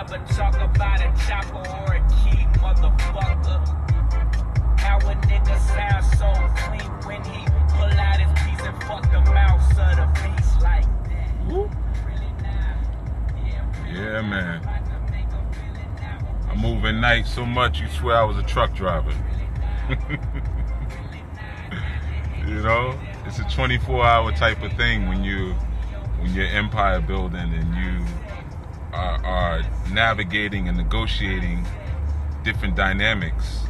never talk about a chopper or a key, motherfucker. How a nigga sound so clean when he pull out his piece and fuck the mouth of the beast like that. Woo. Yeah, man. I move at night so much you swear I was a truck driver. You know, it's a 24-hour type of thing when you're empire building and you are navigating and negotiating different dynamics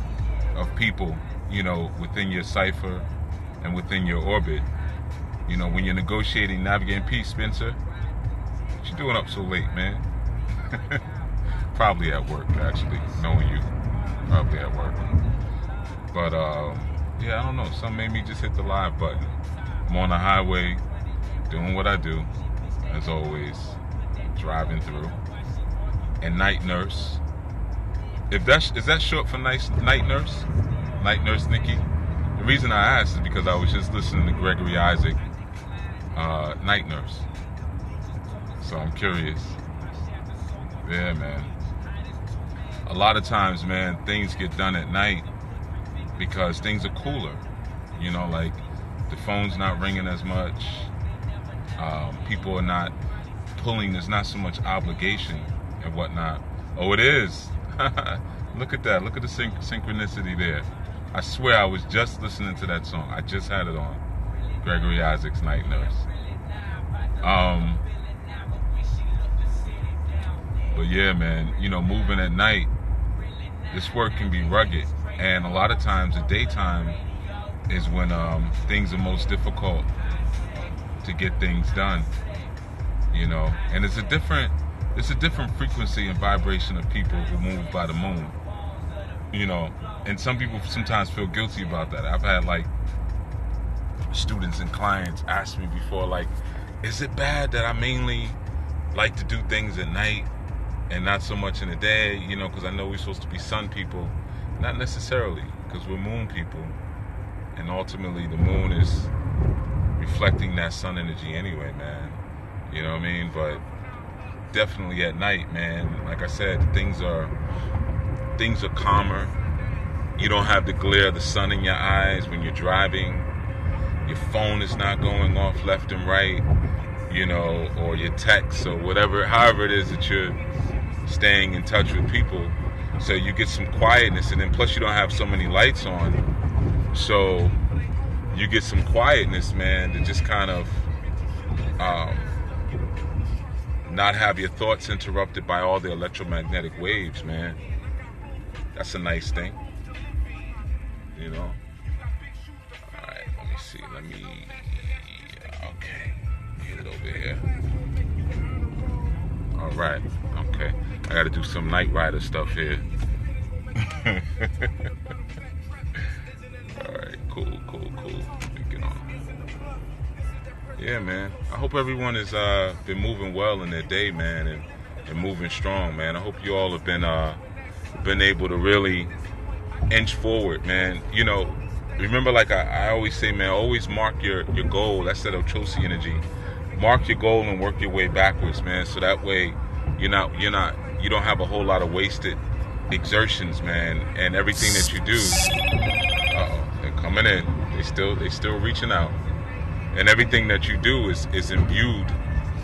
of people, you know, within your cipher and within your orbit. You know, when you're negotiating, navigating peace, Spencer, what you doing up so late, man? Probably at work, actually, knowing you. Probably at work. But, yeah, I don't know. Something made me just hit the live button. I'm on the highway, doing what I do, as always, driving through. And night nurse. Is that short for night nurse? Night nurse Nikki? The reason I asked is because I was just listening to Gregory Isaac, Night Nurse. So I'm curious. Yeah, man. A lot of times, man, things get done at night because things are cooler. You know, like the phone's not ringing as much. People are not pulling. There's not so much obligation and whatnot. Oh, it is. Look at that. Look at the synchronicity there. I swear I was just listening to that song. I just had it on. Gregory Isaac's Night Nurse. But yeah, man, you know, moving at night, this work can be rugged. And a lot of times the daytime is when things are most difficult to get things done. You know, and it's a different frequency and vibration of people who move by the moon. You know, and some people sometimes feel guilty about that. I've had like students and clients ask me before, like, is it bad that I mainly like to do things at night and not so much in the day? You know, because I know we're supposed to be sun people. Not necessarily, because we're moon people. And ultimately the moon is reflecting that sun energy anyway, man. You know what I mean? But definitely at night, man, like I said, things are calmer. You don't have the glare of the sun in your eyes when you're driving. Your phone is not going off left and right, you know, or your text or whatever, however it is that you're staying in touch with people. So you get some quietness, and then plus you don't have so many lights on. So you get some quietness, man, to just kind of not have your thoughts interrupted by all the electromagnetic waves, man. That's a nice thing, you know. All right, let me see. Okay, get it over here. All right, okay. I got to do some Night Rider stuff here. All right, cool. Get on. Yeah, man. I hope everyone has been moving well in their day, man, and moving strong, man. I hope you all have been able to really inch forward, man. You know, remember, like I always say, man, always mark your goal. That's that Ochosi energy. Mark your goal and work your way backwards, man. So that way, you don't have a whole lot of wasted exertions, man. And everything that you do, they're coming in. They still reaching out. And everything that you do is imbued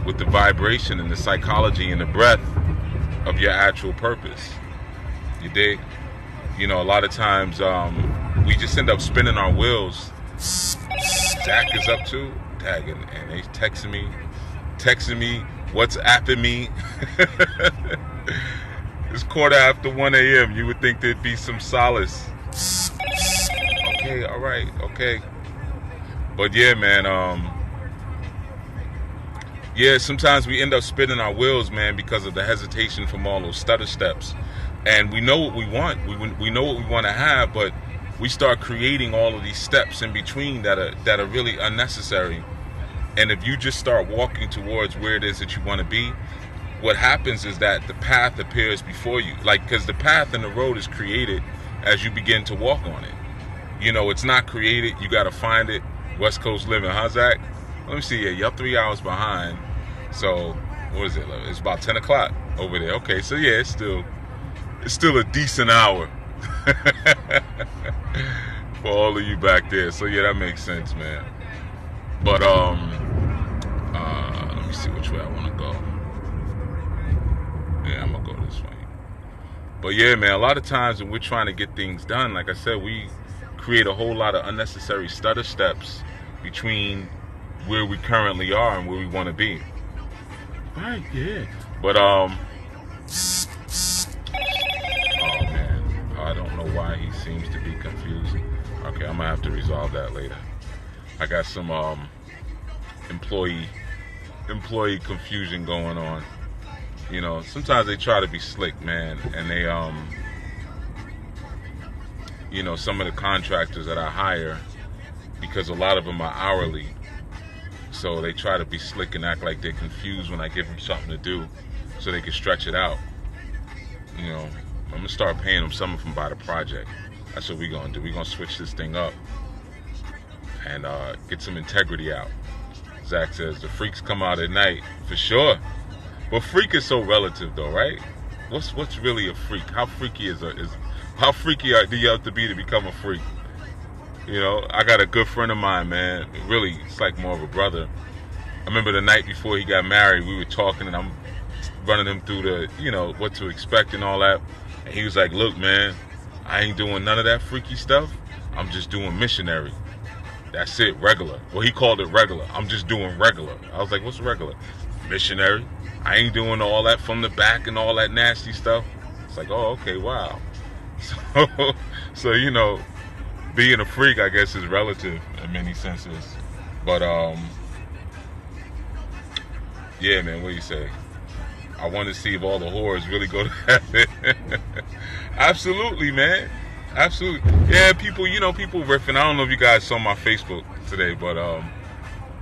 with the vibration and the psychology and the breath of your actual purpose. You dig? You know, a lot of times we just end up spinning our wheels. Zach is up too, tagging, and they texting me, WhatsApping me. It's 1:15 a.m. You would think there'd be some solace. Okay, all right, okay. But yeah, man, yeah, sometimes we end up spinning our wheels, man, because of the hesitation from all those stutter steps. And we know what we want. We know what we want to have, but we start creating all of these steps in between that are really unnecessary. And if you just start walking towards where it is that you want to be, what happens is that the path appears before you. Like, because the path and the road is created as you begin to walk on it. You know, it's not created. You got to find it. West Coast living, huh, Zach? Let me see. Yeah, you're 3 hours behind. So, what is it? It's about 10 o'clock. over there. Okay, so yeah, it's still a decent hour for all of you back there. So yeah, that makes sense, man. But let me see which way I want to go. Yeah, I'm gonna go this way. But yeah, man, a lot of times when we're trying to get things done, like I said, we create a whole lot of unnecessary stutter steps between where we currently are and where we want to be. Right, yeah. But oh man, I don't know why he seems to be confused. Okay, I'm gonna have to resolve that later. I got some employee confusion going on. You know, sometimes they try to be slick, man, and they you know, some of the contractors that I hire, because a lot of them are hourly, so they try to be slick and act like they're confused when I give them something to do so they can stretch it out. You know, I'm gonna start paying them some of them by the project. That's what we're gonna do. We're gonna switch this thing up and get some integrity out. Zach says the freaks come out at night for sure. But freak is so relative, though, right? What's really a freak? How freaky how freaky do you have to be to become a freak? You know, I got a good friend of mine, man. Really, it's like more of a brother. I remember the night before he got married, we were talking, and I'm running him through the, you know, what to expect and all that. And he was like, "Look, man, I ain't doing none of that freaky stuff. I'm just doing missionary. That's it, regular." Well, he called it regular. I'm just doing regular. I was like, "What's regular?" "Missionary. I ain't doing all that from the back and all that nasty stuff." It's like, oh, okay, wow. So you know, being a freak, I guess, is relative in many senses. But yeah, man, what do you say? I want to see if all the whores really go to heaven. Absolutely, man. Absolutely. Yeah, people riffing. I don't know if you guys saw my Facebook today, but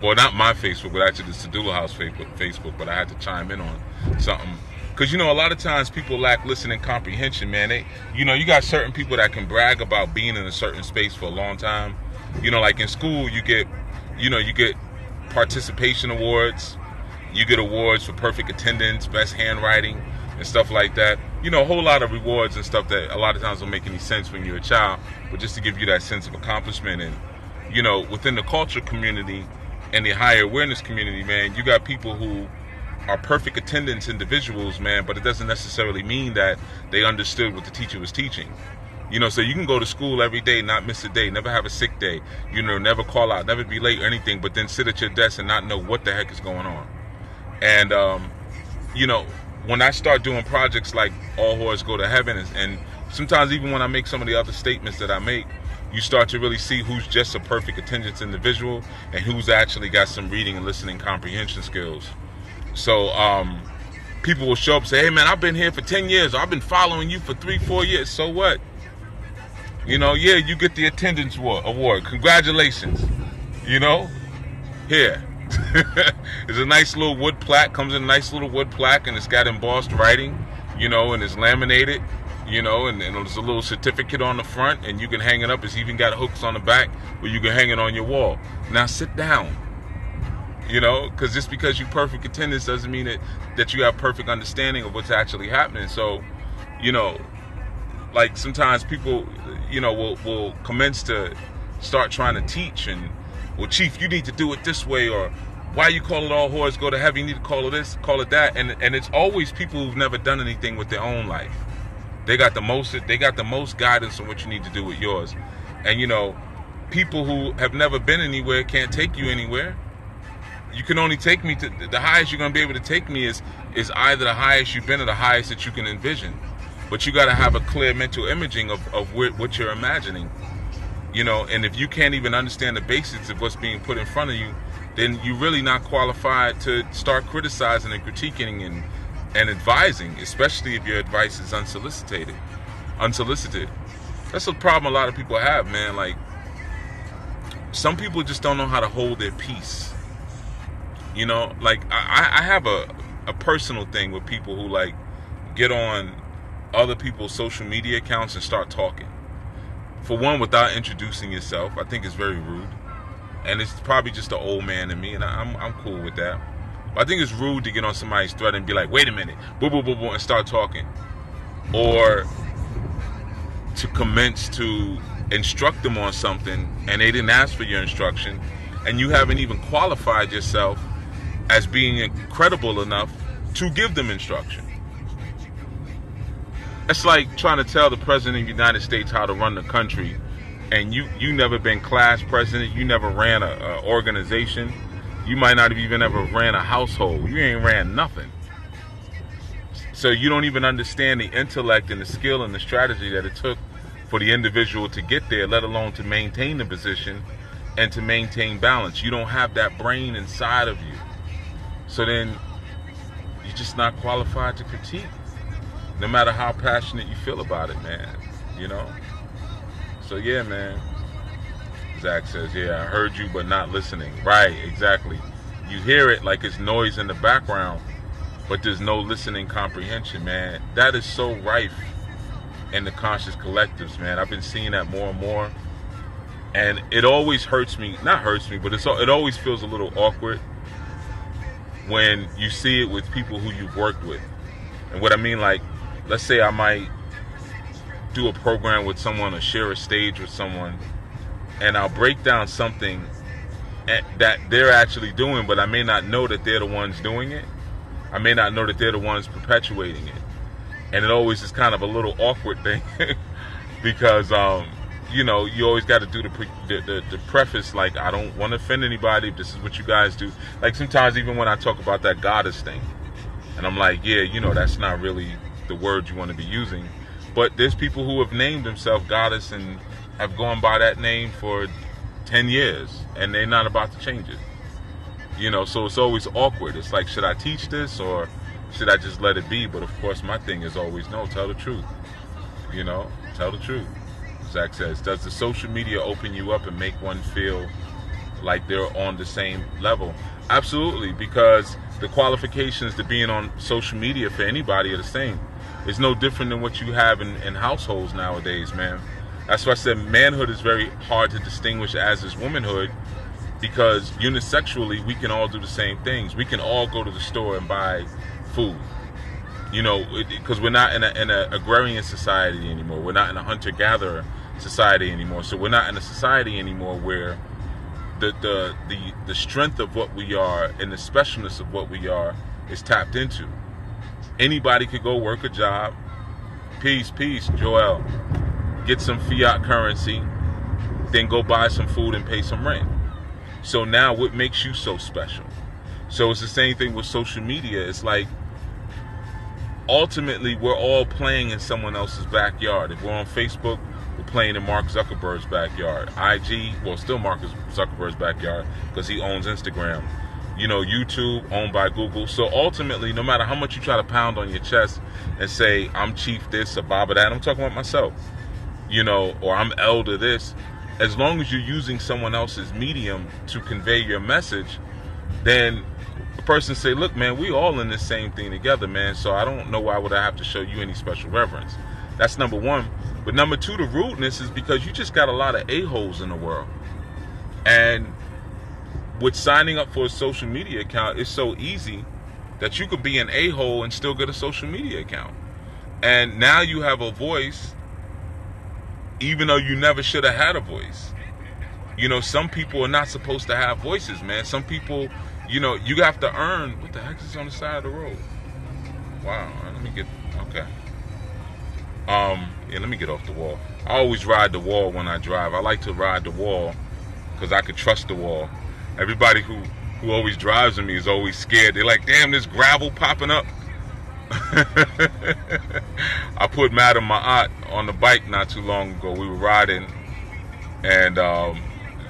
well, not my Facebook, but actually the Sedula House Facebook, but I had to chime in on something. Because, you know, a lot of times people lack listening comprehension, man. You know, you got certain people that can brag about being in a certain space for a long time. You know, like in school, you get participation awards. You get awards for perfect attendance, best handwriting, and stuff like that. You know, a whole lot of rewards and stuff that a lot of times don't make any sense when you're a child, but just to give you that sense of accomplishment. And, you know, within the culture community and the higher awareness community, man, you got people who are perfect attendance individuals, man, but it doesn't necessarily mean that they understood what the teacher was teaching. You know, so you can go to school every day, not miss a day, never have a sick day, you know, never call out, never be late or anything, but then sit at your desk and not know what the heck is going on. And, you know, when I start doing projects like All Whores Go to Heaven, and sometimes even when I make some of the other statements that I make, you start to really see who's just a perfect attendance individual and who's actually got some reading and listening comprehension skills. So people will show up and say, "Hey, man, I've been here for 10 years. I've been following you for 3-4 years. So what? You know, yeah, you get the attendance award. Congratulations. You know, here." It's a nice little wood plaque. Comes in a nice little wood plaque, and it's got embossed writing, you know, and it's laminated, you know, and there's a little certificate on the front, and you can hang it up. It's even got hooks on the back where you can hang it on your wall. Now sit down. You know, because just because you perfect attendance doesn't mean that you have perfect understanding of what's actually happening. So, you know, like sometimes people, you know, will commence to start trying to teach and, well, Chief, you need to do it this way, or why you call it All Whores Go to Heaven? You need to call it this, call it that, and it's always people who've never done anything with their own life. They got the most guidance on what you need to do with yours, and you know, people who have never been anywhere can't take you anywhere. You can only take me to the highest you're going to be able to take me is either the highest you've been or the highest that you can envision. But you got to have a clear mental imaging of what you're imagining. You know, and if you can't even understand the basics of what's being put in front of you, then you're really not qualified to start criticizing and critiquing and advising, especially if your advice is unsolicited. That's a problem a lot of people have, man. Like, some people just don't know how to hold their peace. You know, like I have a personal thing with people who like get on other people's social media accounts and start talking. For one, without introducing yourself, I think it's very rude, and it's probably just the old man in me, and I'm cool with that. But I think it's rude to get on somebody's thread and be like, wait a minute, boo, boo, boo, boo, and start talking. Or to commence to instruct them on something and they didn't ask for your instruction and you haven't even qualified yourself as being credible enough to give them instruction. It's like trying to tell the president of the United States how to run the country, and you never been class president, you never ran a organization, you might not have even ever ran a household, you ain't ran nothing. So you don't even understand the intellect and the skill and the strategy that it took for the individual to get there, let alone to maintain the position and to maintain balance. You don't have that brain inside of you. So then you're just not qualified to critique, no matter how passionate you feel about it, man. You know? So yeah, man. Zach says, yeah, I heard you but not listening. Right, exactly. You hear it like it's noise in the background, but there's no listening comprehension, man. That is so rife in the conscious collectives, man. I've been seeing that more and more. And it always hurts me, not hurts me, but it always feels a little awkward when you see it with people who you've worked with. And what I mean, like, let's say I might do a program with someone or share a stage with someone, and I'll break down something that they're actually doing, but I may not know that they're the ones doing it. I may not know that they're the ones perpetuating it. And it always is kind of a little awkward thing because, you know, you always got to do the preface, like, I don't want to offend anybody if this is what you guys do. Like, sometimes even when I talk about that goddess thing, and I'm like, yeah, you know, that's not really the word you want to be using. But there's people who have named themselves goddess and have gone by that name for 10 years, and they're not about to change it. You know, so it's always awkward. It's like, should I teach this or should I just let it be? But of course, my thing is always, no, tell the truth. You know, tell the truth. Zach says, does the social media open you up and make one feel like they're on the same level? Absolutely, because the qualifications to being on social media for anybody are the same. It's no different than what you have in households nowadays, man. That's why I said manhood is very hard to distinguish as is womanhood, because unisexually we can all do the same things. We can all go to the store and buy food, you know, because we're not in a agrarian society anymore. We're not in a hunter-gatherer society anymore. So we're not in a society anymore where the strength of what we are and the specialness of what we are is tapped into. Anybody could go work a job. Peace, Joel. Get some fiat currency, then go buy some food and pay some rent. So now what makes you so special? So it's the same thing with social media. It's like, ultimately, we're all playing in someone else's backyard. If we're on Facebook, we're playing in Mark Zuckerberg's backyard. IG, well, still Mark Zuckerberg's backyard because he owns Instagram. You know, YouTube, owned by Google. So ultimately, no matter how much you try to pound on your chest and say, I'm chief this or Baba that, I'm talking about myself, you know, or I'm elder this, as long as you're using someone else's medium to convey your message, then a person say, look, man, we all in this same thing together, man, so I don't know why would I have to show you any special reverence. That's number one. But number two, the rudeness is because you just got a lot of a-holes in the world. And with signing up for a social media account, it's so easy that you could be an a-hole and still get a social media account. And now you have a voice, even though you never should have had a voice. You know, some people are not supposed to have voices, man. Some people, you know, you have to earn. What the heck is on the side of the road? Wow, let me get, okay. Yeah, let me get off the wall. I always ride the wall when I drive. I like to ride the wall because I could trust the wall. Everybody who always drives with me is always scared. They're like, damn, there's gravel popping up. I put Madam Ma'at on the bike not too long ago. We were riding, and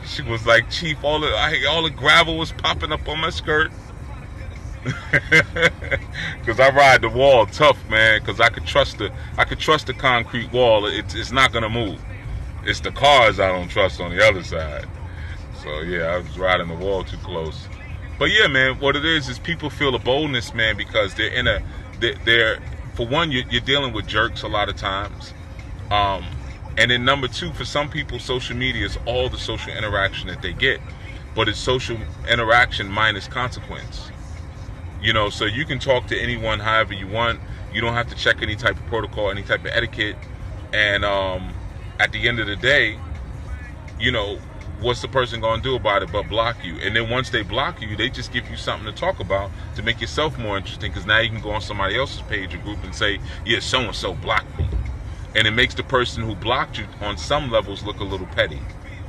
she was like, Chief, all the gravel was popping up on my skirt. Because I ride the wall tough, man. Because I could trust the concrete wall. It's not gonna move. It's the cars I don't trust on the other side. So yeah, I was riding the wall too close. But yeah, man, what it is people feel a boldness, man, because they're for one, you're dealing with jerks a lot of times. And then number two, for some people, social media is all the social interaction that they get. But it's social interaction minus consequence. You know, so you can talk to anyone however you want. You don't have to check any type of protocol, any type of etiquette. And at the end of the day, you know, what's the person going to do about it but block you? And then once they block you, they just give you something to talk about to make yourself more interesting, because now you can go on somebody else's page or group and say, yeah, so-and-so blocked me. And it makes the person who blocked you on some levels look a little petty,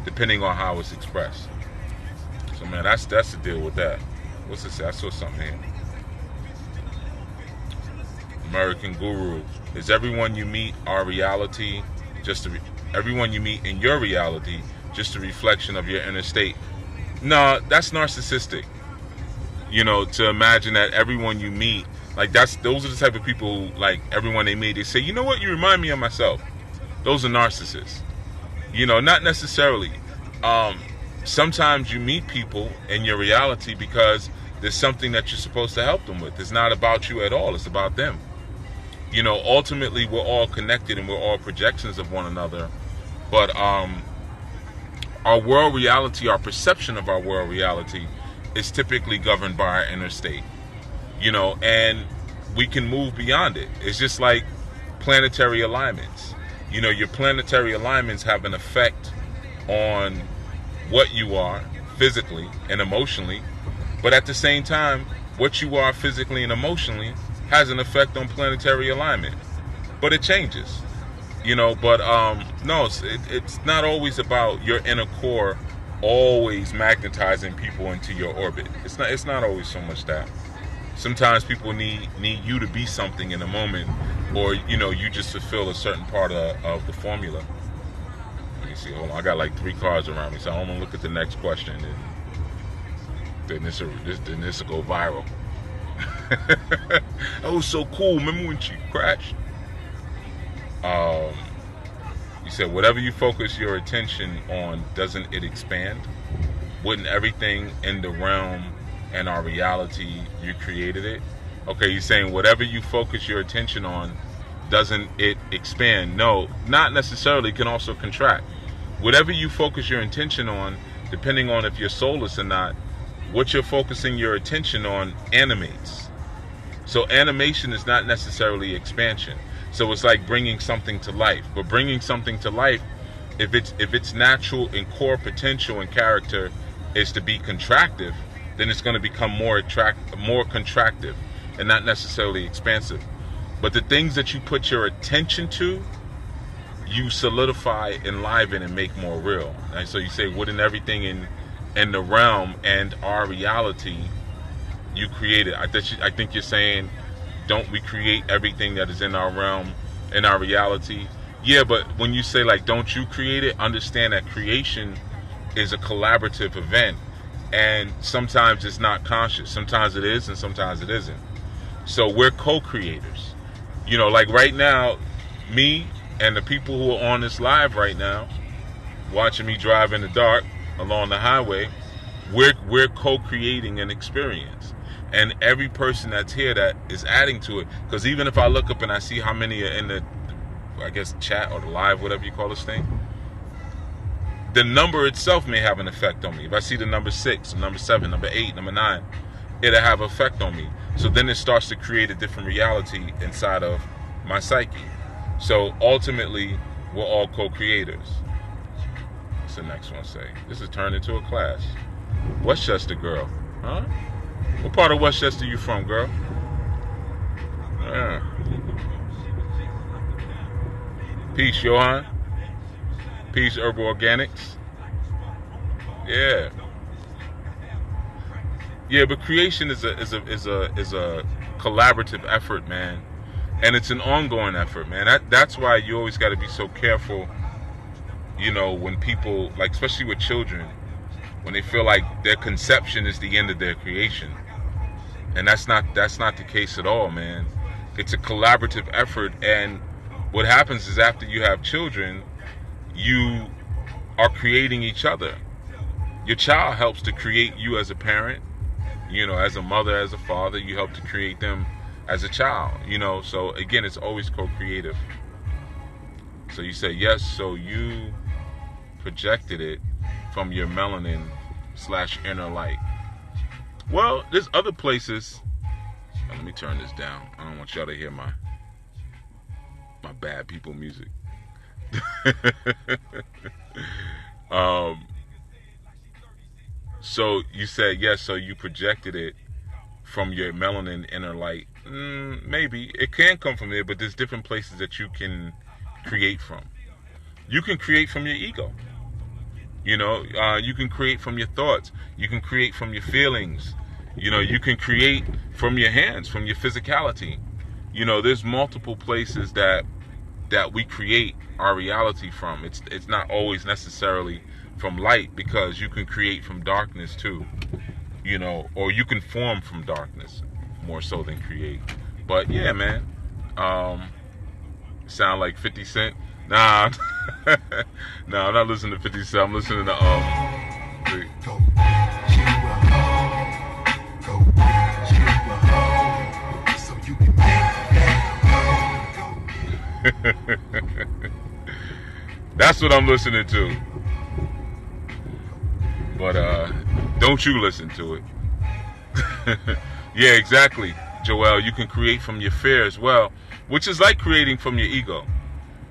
depending on how it's expressed. So, man, that's the deal with that. What's it say? I saw something here. American Guru. Is everyone you meet our reality just everyone you meet in your reality just a reflection of your inner state? No, that's narcissistic. You know, to imagine that everyone you meet, like those are the type of people who, like, everyone they meet, they say, you know what, you remind me of myself. Those are narcissists. You know, not necessarily. Sometimes you meet people in your reality because there's something that you're supposed to help them with. It's not about you at all. It's about them. You know, ultimately, we're all connected and we're all projections of one another. But our world reality, our perception of our world reality is typically governed by our inner state. You know, and we can move beyond it. It's just like planetary alignments. You know, your planetary alignments have an effect on what you are physically and emotionally. But at the same time, what you are physically and emotionally has an effect on planetary alignment. But it changes. You know, but no, it's not always about your inner core always magnetizing people into your orbit. It's not always so much that. Sometimes people need you to be something in a moment, or, you know, you just fulfill a certain part of the formula. Let me see. Hold on. I got like 3 cards around me, so I'm gonna look at the next question, and then this will go viral. That was so cool. Remember when she crashed? You said, whatever you focus your attention on, doesn't it expand? Wouldn't everything in the realm and our reality, you created it? Okay, you're saying whatever you focus your attention on, doesn't it expand? No, not necessarily. It can also contract. Whatever you focus your attention on, depending on if you're soulless or not, what you're focusing your attention on animates. So animation is not necessarily expansion. So it's like bringing something to life. But bringing something to life, if its natural and core potential and character is to be contractive, then it's going to become more contractive and not necessarily expansive. But the things that you put your attention to, you solidify, enliven, and make more real. And so you say, wouldn't everything in the realm and our reality, you created? I think you're saying, don't we create everything that is in our realm, in our reality? Yeah, but when you say, like, don't you create it, understand that creation is a collaborative event, and sometimes it's not conscious. Sometimes it is, and sometimes it isn't. So we're co-creators. You know, like right now, me and the people who are on this live right now, watching me drive in the dark along the highway, we're co-creating an experience. And every person that's here that is adding to it, because even if I look up and I see how many are in the, I guess, chat or the live, whatever you call this thing, the number itself may have an effect on me. If I see the number 6, number 7, number 8, number 9, it'll have an effect on me. So then it starts to create a different reality inside of my psyche. So ultimately, we're all co-creators. What's the next one say? This is turned into a class. Westchester girl, huh? What part of Westchester you from, girl? Yeah. Peace, Johan. Peace, Herbal Organics. Yeah. Yeah, but creation is a collaborative effort, man, and it's an ongoing effort, man. That's why you always got to be so careful. You know, when people, like, especially with children, when they feel like their conception is the end of their creation. And that's not the case at all, man. It's a collaborative effort, and what happens is after you have children, you are creating each other. Your child helps to create you as a parent, you know, as a mother, as a father. You help to create them as a child, you know. So again, it's always co-creative. So you say, yes, so you projected it from your melanin / inner light. Well, there's other places Let me turn this down. I don't want y'all to hear my bad people music. So you said yes, so you projected it from your melanin inner light. Maybe. It can come from there, but there's different places that you can create from. You can create from your ego. You know, you can create from your thoughts. You can create from your feelings. You know, you can create from your hands, from your physicality. You know, there's multiple places that we create our reality from. It's not always necessarily from light, because you can create from darkness too. You know, or you can form from darkness more so than create. But yeah, man. Sound like 50 Cent? Nah. No, I'm not listening to 50 Cent. I'm listening to That's what I'm listening to. But don't you listen to it. Yeah, exactly, Joel. You can create from your fear as well, which is like creating from your ego.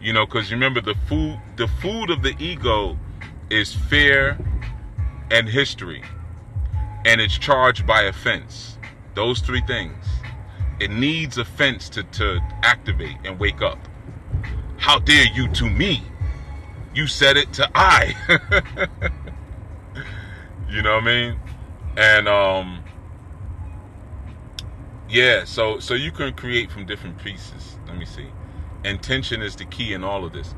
You know, because remember, the food of the ego is fear and history, and it's charged by offense. Those three things. It needs offense to activate and wake up. How dare you to me? You said it to I. You know what I mean? And yeah, so you can create from different pieces. Let me see. Intention is the key in all of this.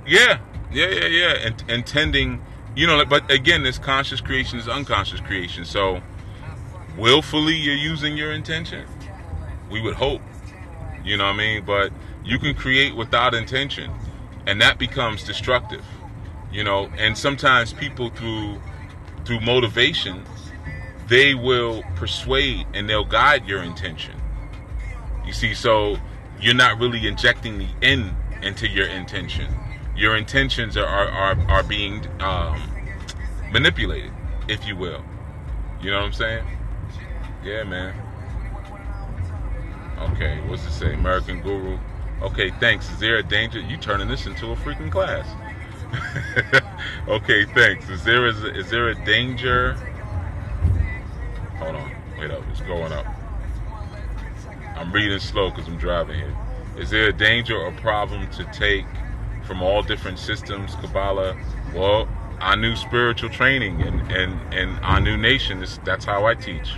Yeah. Intending, you know, but again, there's conscious creation, there's unconscious creation. So willfully you're using your intention, we would hope. You know what I mean? But you can create without intention, and that becomes destructive. You know, and sometimes people through motivation, they will persuade and they'll guide your intention. You see, so you're not really injecting the end into your intention. Your intentions are being manipulated, if you will. You know what I'm saying? Yeah, man. Okay, what's it say? American Guru. Okay, thanks. Is there a danger? You turning this into a freaking class. Okay, thanks. Is there a danger? Hold on. Wait up. It's going up. I'm reading slow because I'm driving here. Is there a danger or problem to take from all different systems, Kabbalah? Well, our new spiritual training and our new nation, that's how I teach.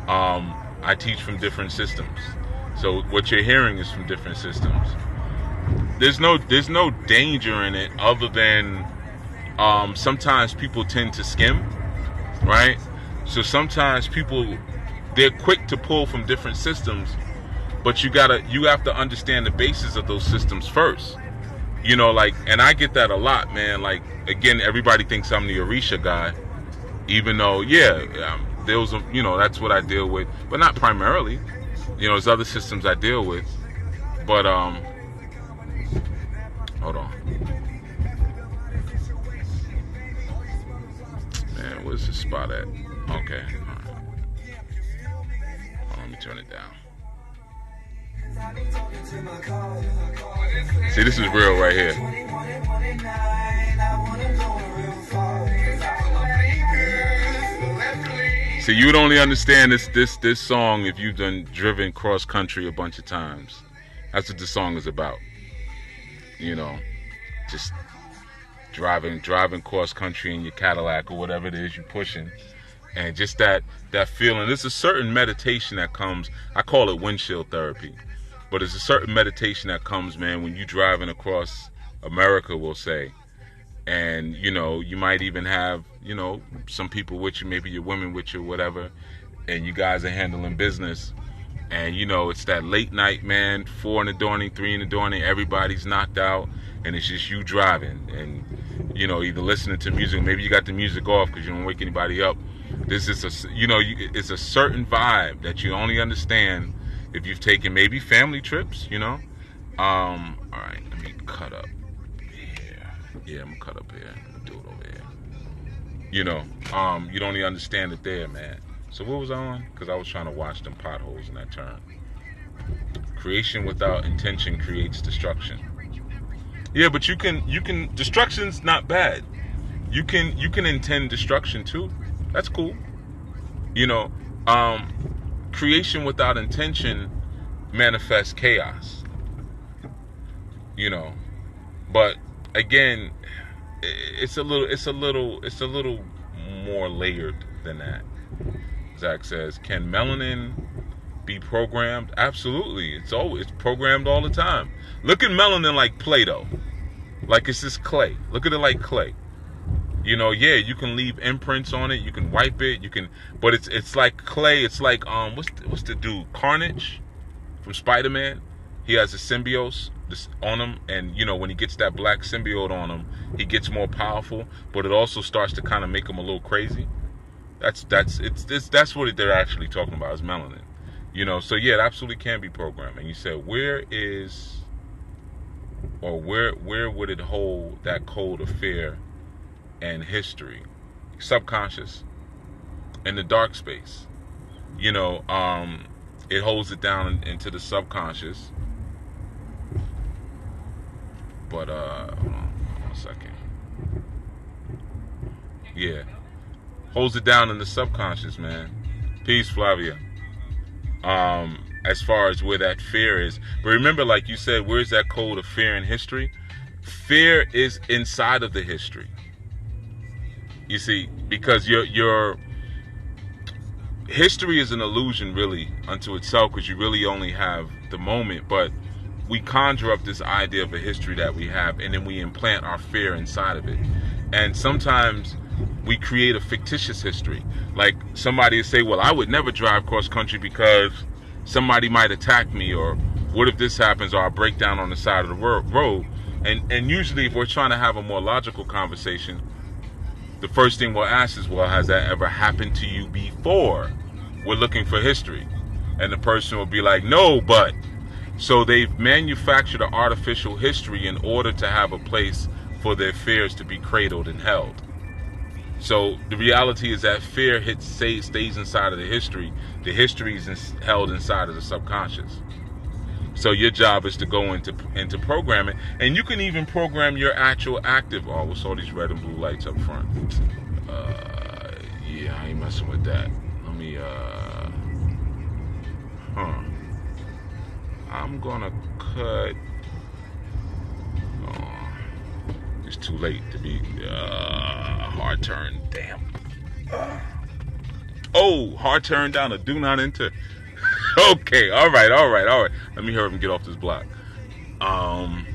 I teach from different systems. So what you're hearing is from different systems. There's no danger in it, other than sometimes people tend to skim, right? So sometimes people, they're quick to pull from different systems, but you have to understand the basis of those systems first. You know, like, and I get that a lot, man. Like, again, everybody thinks I'm the Orisha guy, even though, those, you know, that's what I deal with, but not primarily. You know, there's other systems I deal with, but hold on, man. Where's the spot at? Okay, all right. Let me turn it down. See, this is real right here. See, you would only understand this song if you've driven cross country a bunch of times. That's what the song is about. You know, just driving cross country in your Cadillac or whatever it is you're pushing, and just that feeling. There's a certain meditation that comes. I call it windshield therapy, but it's a certain meditation that comes, man, when you're driving across America, we'll say. And, you know, you might even have, you know, some people with you, maybe your women with you, whatever, and you guys are handling business. And, you know, it's that late night, man, 4 in the morning, 3 in the morning, everybody's knocked out, and it's just you driving. And, you know, either listening to music, maybe you got the music off because you don't wake anybody up. This is it's a certain vibe that you only understand if you've taken maybe family trips, you know. All right, let me cut up. Yeah, I'm gonna cut up here. I'm gonna do it over here. You know, you'd only understand it there, man. So what was I on? Because I was trying to watch them potholes in that turn. Creation without intention creates destruction. Yeah, but you can destruction's not bad. You can intend destruction too. That's cool. You know, creation without intention manifests chaos. You know, but again, it's a little more layered than that. Zach says, can melanin be programmed? Absolutely. It's programmed all the time. Look at melanin like Play-Doh. Like it's just clay. Look at it like clay. You know, yeah, you can leave imprints on it, you can wipe it, but it's like clay. It's like what's the dude? Carnage from Spider-Man. He has a symbiote on him, and you know, when he gets that black symbiote on him, he gets more powerful, but it also starts to kind of make him a little crazy. That's what they're actually talking about, is melanin. You know, so yeah, it absolutely can be programmed. And you said, where would it hold that code of fear and history? Subconscious, in the dark space. You know, it holds it down into the subconscious. But hold on 1 second. Yeah, holds it down in the subconscious, man. Peace, Flavia. As far as where that fear is, but remember, like you said, where's that code of fear and history? Fear is inside of the history. You see, because your history is an illusion, really, unto itself, because you really only have the moment. But we conjure up this idea of a history that we have, and then we implant our fear inside of it. And sometimes we create a fictitious history. Like somebody will say, well, I would never drive cross country because somebody might attack me, or what if this happens, or I'll break down on the side of the road. And usually if we're trying to have a more logical conversation, the first thing we'll ask is, well, has that ever happened to you before? We're looking for history. And the person will be like, no, but. So they've manufactured an artificial history in order to have a place for their fears to be cradled and held. So the reality is that fear stays inside of the history. The history is held inside of the subconscious. So your job is to go into programming, and you can even program your actual active. Oh, what's all these red and blue lights up front? Yeah, I ain't messing with that. Let me. I'm gonna cut. Oh, it's too late to be hard turn. Damn. Oh, hard turn down to do not enter. Okay, all right. Let me hurry up and get off this block. Damn.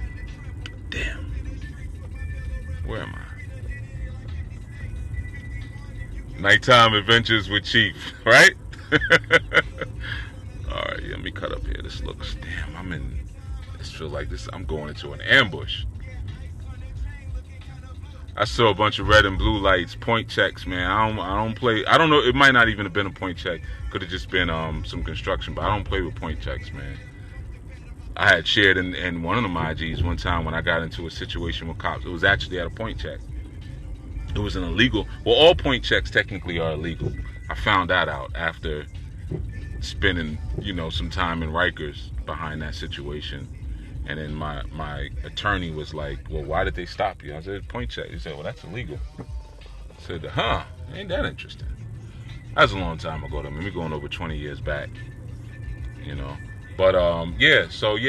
Where am I? Nighttime adventures with Chief, right? All right, let me cut up here. This looks, damn, this feels like this, I'm going into an ambush. I saw a bunch of red and blue lights, point checks, man. I don't play. I don't know. It might not even have been a point check. Could have just been some construction. But I don't play with point checks, man. I had shared in one of my IGs one time when I got into a situation with cops. It was actually at a point check. It was an illegal. Well, all point checks technically are illegal. I found that out after spending, some time in Rikers behind that situation. And then my attorney was like, well, why did they stop you? I said, point check. He said, well, that's illegal. I said, ain't that interesting? That was a long time ago. I mean, we're going over 20 years back, But, yeah,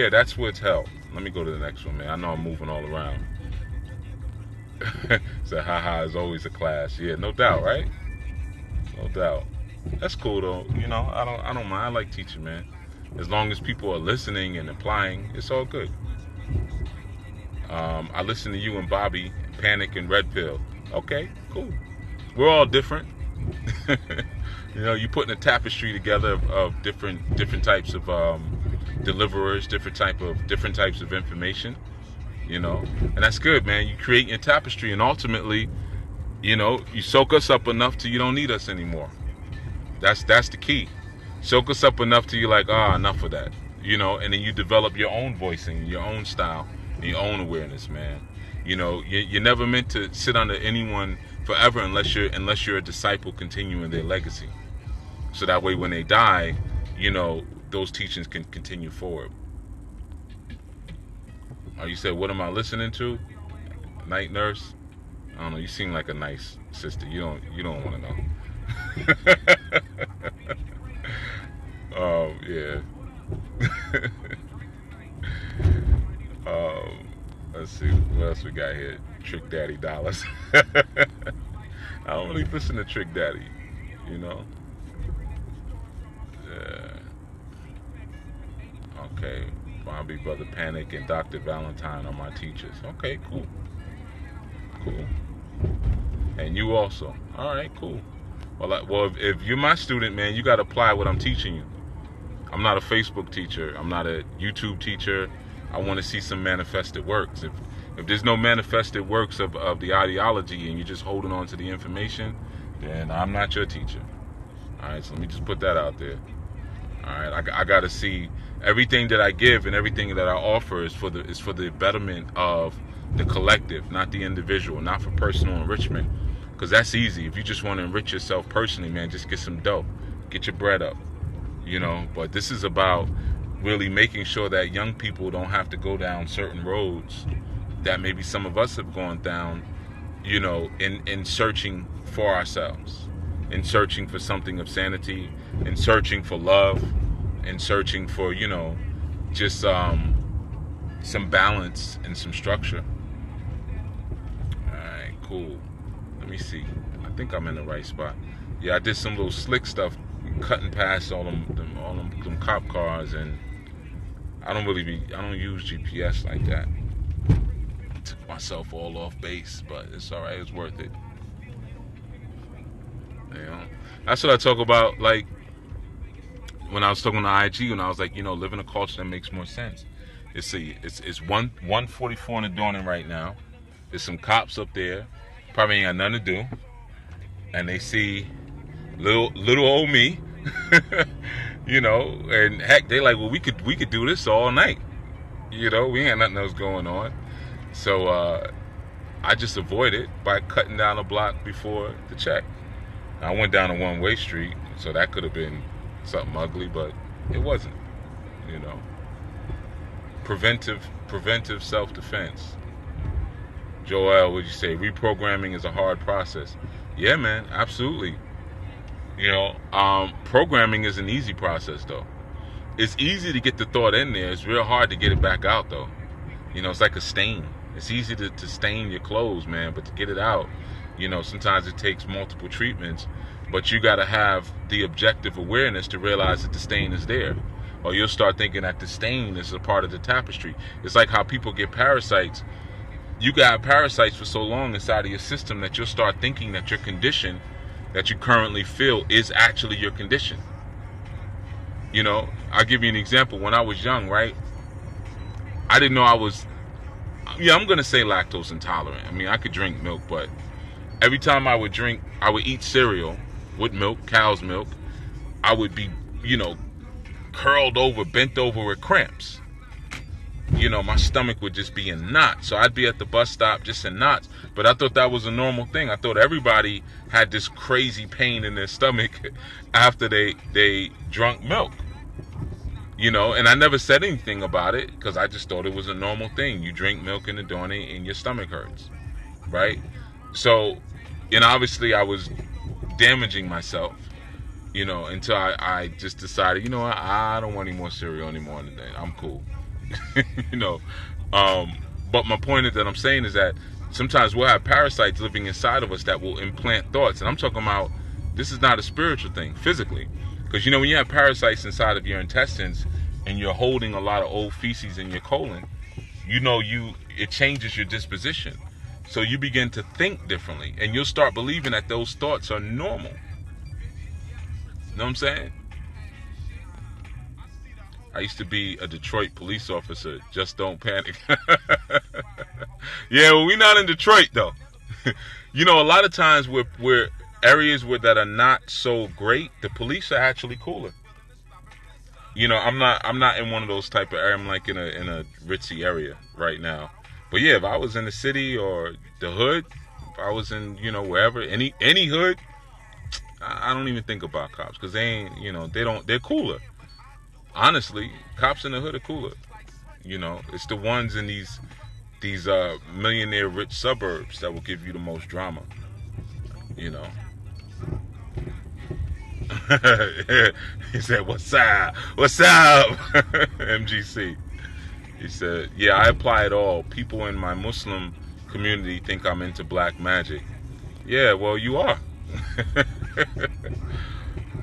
that's where it's held. Let me go to the next one, man. I know I'm moving all around. So, haha, is always a class. Yeah, no doubt, right? No doubt. That's cool, though. I don't mind. I like teaching, man. As long as people are listening and applying, it's all good. I listen to you and Bobby, Panic and Red Pill. Okay, cool. We're all different. You're putting a tapestry together of different types of deliverers, different types of information. And that's good, man. You create your tapestry, and ultimately, you soak us up enough till you don't need us anymore. That's the key. Soak us up enough till you're like, enough of that. And then you develop your own voicing, your own style, and your own awareness, man. You're never meant to sit under anyone forever unless you're a disciple continuing their legacy. So that way when they die, those teachings can continue forward. You said, what am I listening to? Night Nurse? I don't know. You seem like a nice sister. You don't want to know. Yeah. Let's see what else we got here. Trick Daddy Dollars. I don't really listen to Trick Daddy. Yeah. Okay. Bobby, Brother Panic, and Dr. Valentine are my teachers. Okay, cool. And you also. All right, cool. Well, if you're my student, man, you got to apply what I'm teaching you. I'm not a Facebook teacher. I'm not a YouTube teacher. I want to see some manifested works. If there's no manifested works of the ideology and you're just holding on to the information, then I'm not your teacher. All right, so let me just put that out there. All right, I got to see everything that I give and everything that I offer is for the betterment of the collective, not the individual, not for personal enrichment. Because that's easy. If you just want to enrich yourself personally, man, just get some dough, get your bread up. But this is about really making sure that young people don't have to go down certain roads that maybe some of us have gone down, in searching for ourselves, in searching for something of sanity, in searching for love, in searching for, just some balance and some structure. All right, cool. Let me see. I think I'm in the right spot. Yeah, I did some little slick stuff, cutting past all them cop cars, and I don't use GPS like that. Took myself all off base, but it's all right. It's worth it. That's what I talk about. Like when I was talking to IG, when I was like, live in a culture that makes more sense. It's 1:44 in the dawning right now. There's some cops up there, probably ain't got nothing to do, and they see little old me, and heck, they like, well, we could do this all night, we ain't got nothing else going on, so I just avoid it by cutting down a block before the check. I went down a one-way street, so that could have been something ugly, but it wasn't. Preventive self-defense. Joel, would you say reprogramming is a hard process? Yeah, man, absolutely. Programming is an easy process, though. It's easy to get the thought in there. It's real hard to get it back out, though. It's like a stain. It's easy to stain your clothes, man, but to get it out, sometimes it takes multiple treatments. But you got to have the objective awareness to realize that the stain is there. Or you'll start thinking that the stain is a part of the tapestry. It's like how people get parasites. You got parasites for so long inside of your system that you'll start thinking that your condition that you currently feel is actually your condition. I'll give you an example. When I was young, right, I didn't know I was, I'm going to say lactose intolerant. I mean, I could drink milk, but every time I would eat cereal with milk, cow's milk, I would be, curled over, bent over with cramps. My stomach would just be in knots. So I'd be at the bus stop just in knots. But I thought that was a normal thing. I thought everybody had this crazy pain in their stomach after they drunk milk. And I never said anything about it because I just thought it was a normal thing. You drink milk in the morning and your stomach hurts, right? So, obviously I was damaging myself, until I just decided, I don't want any more cereal anymore today. I'm cool. But my point that I'm saying is that sometimes we'll have parasites living inside of us that will implant thoughts. And I'm talking about, this is not a spiritual thing, physically. Because, when you have parasites inside of your intestines and you're holding a lot of old feces in your colon, it changes your disposition. So you begin to think differently. And you'll start believing that those thoughts are normal. You know what I'm saying? I used to be a Detroit police officer. Just don't panic. Yeah, well, we're not in Detroit, though. A lot of times we're areas that are not so great, the police are actually cooler. I'm not in one of those type of areas. I'm like in a ritzy area right now. But yeah, if I was in the city or the hood, if I was in, wherever, any hood, I don't even think about cops because they ain't, they're cooler. Honestly, cops in the hood are cooler. It's the ones in these millionaire rich suburbs that will give you the most drama. You know. He said, "What's up? What's up?" MGC. He said, "Yeah, I apply it all. People in my Muslim community think I'm into black magic. Yeah, well, you are."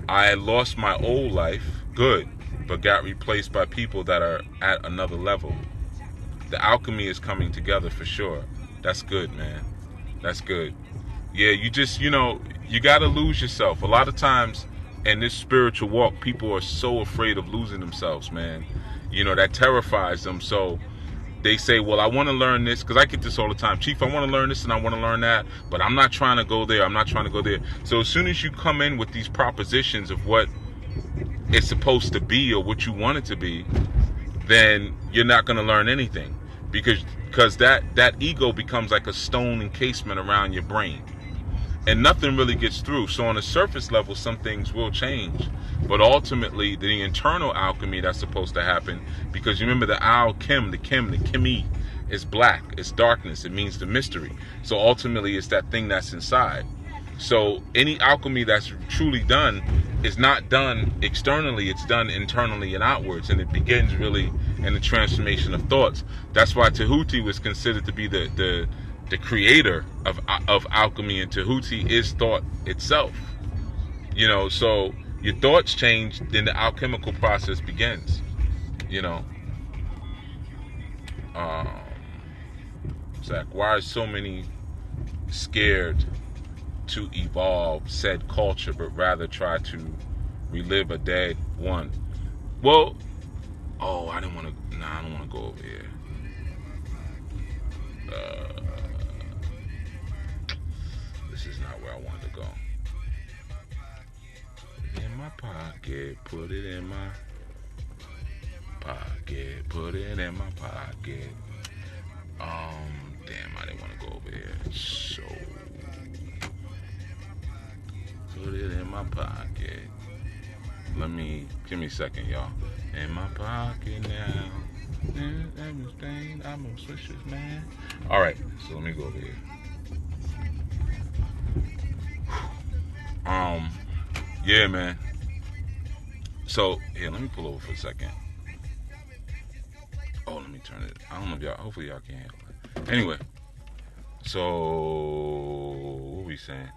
I lost my old life, good, but got replaced by people that are at another level. The alchemy is coming together for sure. That's good, man. That's good. Yeah, you just, you got to lose yourself. A lot of times in this spiritual walk, people are so afraid of losing themselves, man. That terrifies them. So they say, well, I want to learn this, because I get this all the time. Chief, I want to learn this and I want to learn that, but I'm not trying to go there. I'm not trying to go there. So as soon as you come in with these propositions of what it's supposed to be or what you want it to be, then you're not going to learn anything, because that ego becomes like a stone encasement around your brain, and nothing really gets through. So on a surface level, some things will change, but ultimately the internal alchemy that's supposed to happen, because you remember the the kimi is black, it's darkness, it means the mystery. So ultimately it's that thing that's inside. So any alchemy that's truly done is not done externally, it's done internally and outwards, and it begins really in the transformation of thoughts. That's why Tahuti was considered to be the creator of alchemy, and Tahuti is thought itself. So your thoughts change, then the alchemical process begins. Zach, why are so many scared to evolve said culture, but rather try to relive a dead one? Well, I don't want to go over here. This is not where I wanted to go. In my pocket, put it in my pocket, put it in my pocket. Damn, I didn't want to go over here. So, put it in my pocket. Give me a second, y'all. In my pocket now. Everything, I'm a switches, man. All right, so let me go over here. Yeah, man. So, here, let me pull over for a second. Oh, let me turn it. I don't know if y'all, hopefully y'all can handle it. Anyway, so, what were we saying?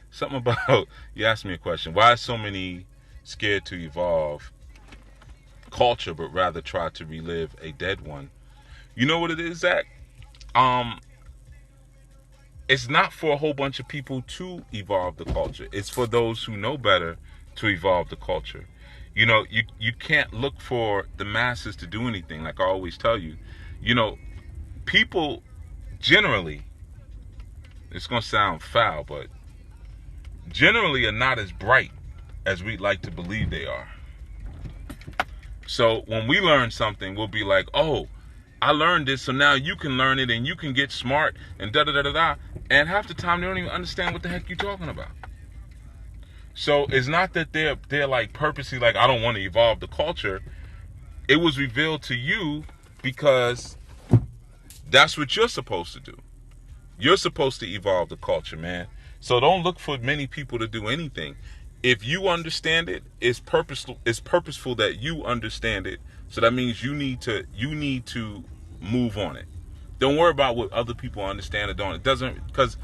Something about, you asked me a question. Why are so many scared to evolve culture, but rather try to relive a dead one? You know what it is, Zach? It's not for a whole bunch of people to evolve the culture. It's for those who know better to evolve the culture. You can't look for the masses to do anything. Like I always tell you, people generally, it's going to sound foul, but generally are not as bright as we'd like to believe they are. So when we learn something, we'll be like, oh, I learned this, so now you can learn it and you can get smart and da-da-da-da-da. And half the time they don't even understand what the heck you're talking about. So it's not that they're like purposely like, I don't want to evolve the culture. It was revealed to you because that's what you're supposed to do. You're supposed to evolve the culture, man. So don't look for many people to do anything. If you understand it, it's purposeful that you understand it. So that means you need to move on it. Don't worry about what other people understand or don't. It doesn't, because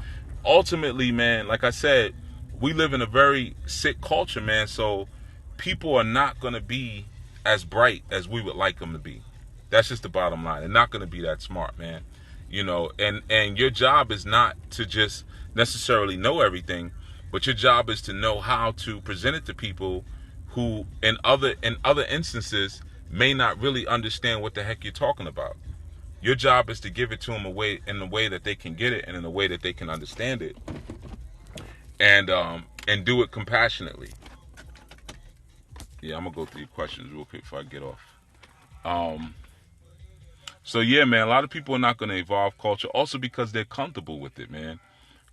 ultimately, man, like I said, we live in a very sick culture, man. So people are not going to be as bright as we would like them to be. That's just the bottom line. They're not going to be that smart, man. And your job is not to just necessarily know everything, but your job is to know how to present it to people who in other instances may not really understand what the heck you're talking about. Your job is to give it to them in a way that they can get it and in a way that they can understand it, and do it compassionately. Yeah, I'm gonna go through your questions real quick before I get off. So yeah, man, a lot of people are not gonna evolve culture, also because they're comfortable with it, man.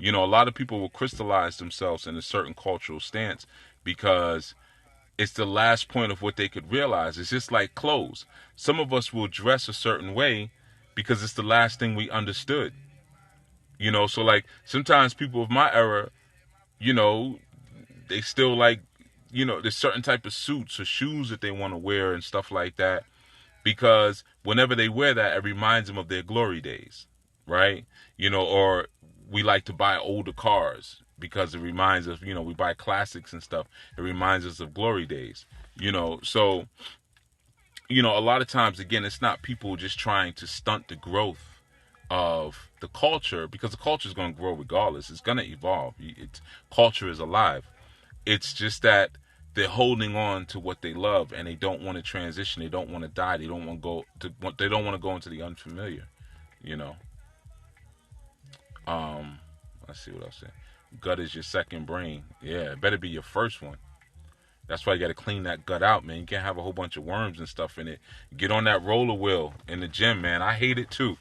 You know, a lot of people will crystallize themselves in a certain cultural stance because it's the last point of what they could realize. It's just like clothes. Some of us will dress a certain way because it's the last thing we understood. You know, so like sometimes people of my era, you know, they still like, you know, there's certain type of suits or shoes that they want to wear and stuff like that because whenever they wear that, it reminds them of their glory days, right? You know, or we like to buy older cars because it reminds us, you know, we buy classics and stuff. It reminds us of glory days, you know. So, you know, a lot of times, again, it's not people just trying to stunt the growth of the culture because the culture is going to grow regardless. It's going to evolve. Culture is alive. It's just that they're holding on to what they love and they don't want to transition. They don't want to die. They don't want to go to. They don't want to go into the unfamiliar. You know. Let's see what else. Say. Gut is your second brain. Yeah, it better be your first one. That's why you got to clean that gut out, man. You can't have a whole bunch of worms and stuff in it. Get on that roller wheel in the gym, man. I hate it too.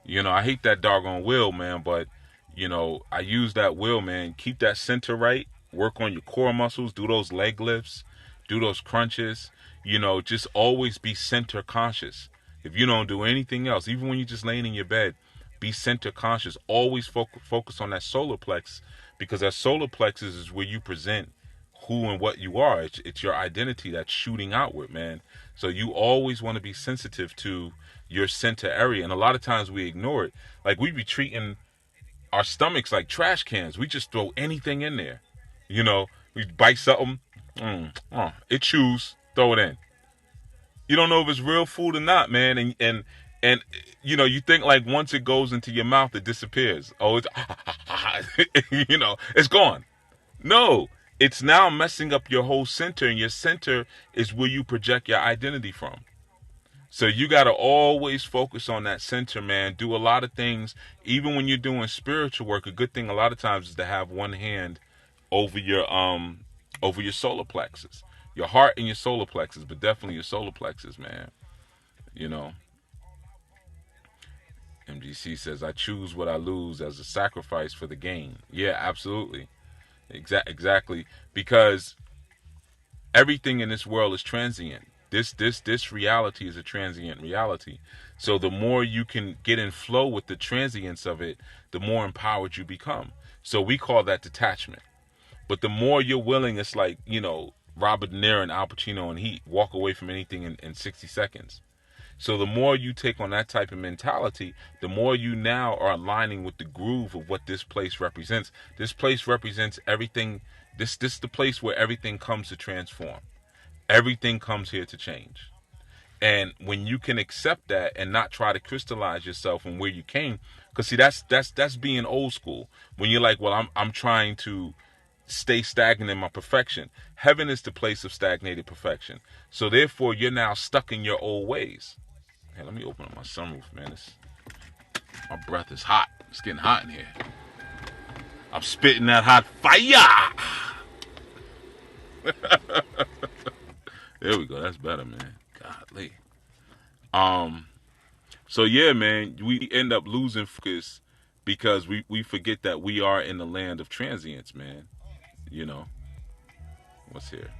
You know, I hate that doggone wheel, man. But you know, I use that wheel, man. Keep that center right. Work on your core muscles. Do those leg lifts. Do those crunches. You know, just always be center conscious. If you don't do anything else, even when you're just laying in your bed, be center conscious. Always focus on that solar plexus because that solar plexus is where you present who and what you are. It's your identity that's shooting outward, man. So you always want to be sensitive to your center area. And a lot of times we ignore it. Like we be treating our stomachs like trash cans. We just throw anything in there. You know, we bite something, it chews, throw it in. You don't know if it's real food or not, man. And you know, you think like once it goes into your mouth, it disappears. Oh, it's you know, it's gone. No, it's now messing up your whole center, and your center is where you project your identity from. So you got to always focus on that center, man. Do a lot of things, even when you're doing spiritual work. A good thing a lot of times is to have one hand over your solar plexus, your heart and your solar plexus, but definitely your solar plexus, man. You know, MGC says I choose what I lose as a sacrifice for the gain. Yeah, absolutely, exactly, because everything in this world is transient. This reality is a transient reality. So the more you can get in flow with the transience of it, the more empowered you become. So we call that detachment. But the more you're willing, it's like, you know, Robert De Niro and Al Pacino in Heat, walk away from anything in 60 seconds. So the more you take on that type of mentality, the more you now are aligning with the groove of what this place represents. This place represents everything. This is the place where everything comes to transform. Everything comes here to change. And when you can accept that and not try to crystallize yourself from where you came, because see, that's being old school. When you're like, well, I'm trying to stay stagnant in my perfection. Heaven is the place of stagnated perfection. So therefore, you're now stuck in your old ways. Hey, let me open up my sunroof, man. My breath is hot. It's getting hot in here. I'm spitting that hot fire. There we go. That's better, man. Golly. So yeah, man, we end up losing focus because we forget that we are in the land of transience, man. You know. What's here?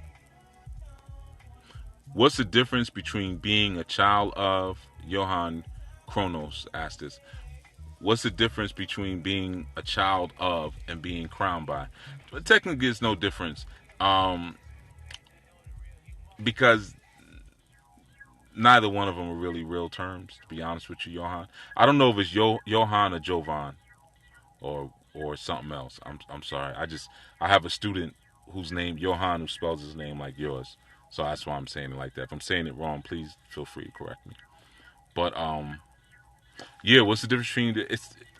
What's the difference between being a child of Johann Kronos asked this? What's the difference between being a child of and being crowned by? But technically, it's no difference. Because neither one of them are really real terms, to be honest with you, Johan. I don't know if it's Johan or Jovan or something else. I'm sorry. I have a student who's named Johan who spells his name like yours. So that's why I'm saying it like that. If I'm saying it wrong, please feel free to correct me. But yeah, what's the difference between